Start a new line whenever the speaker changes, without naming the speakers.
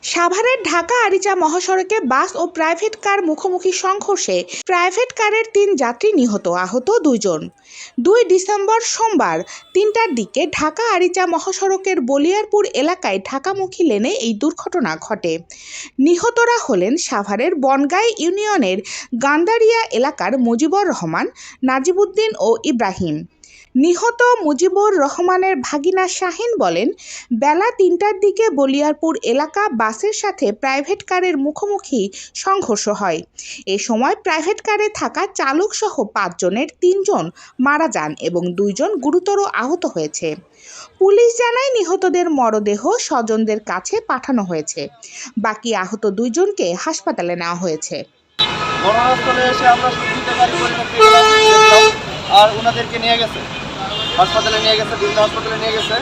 সাভারের ঢাকা-আরিচা মহাসড়কে বাস ও private car মুখোমুখি সংঘর্ষে প্রাইভেট কারের ৩ যাত্রী নিহত, আহত ২ জন। ২ ডিসেম্বর সোমবার ৩টার দিকে ঢাকা-আরিচা মহাসড়কের বলিয়ারপুর এলাকায় ঢাকামুখী লেনে এই দুর্ঘটনা ঘটে। নিহতরা হলেন সাভারের বনগাই ইউনিয়নের গান্ধারিয়া এলাকার মুজিবুর রহমান, নাজিবউদ্দিন ও ইব্রাহিম। নিহত মুজিবুর রহমানের ভাগিনা শাহিন বলেন, বেলা ৩টার দিকে বলিয়ারপুর এলাকা বাসের সাথে প্রাইভেট কারের মুখোমুখি সংঘর্ষ হয়। এ সময় প্রাইভেট কারে থাকা চালক সহ ৫ জনের ৩ জন মারা যান এবং ২ জন গুরুতর আহত হয়েছে। পুলিশ জানায়, নিহতদের মরদেহ স্বজনদের কাছে পাঠানো হয়েছে। বাকি আহত ২ জনকে হাসপাতালে নেওয়া হয়েছে।
ঘটনাস্থলে এসে আমরা দেখলাম আর ওনাদেরকে নিয়ে গেছে হাসপাতালে, বিভিন্ন হাসপাতালে নিয়ে গেছে।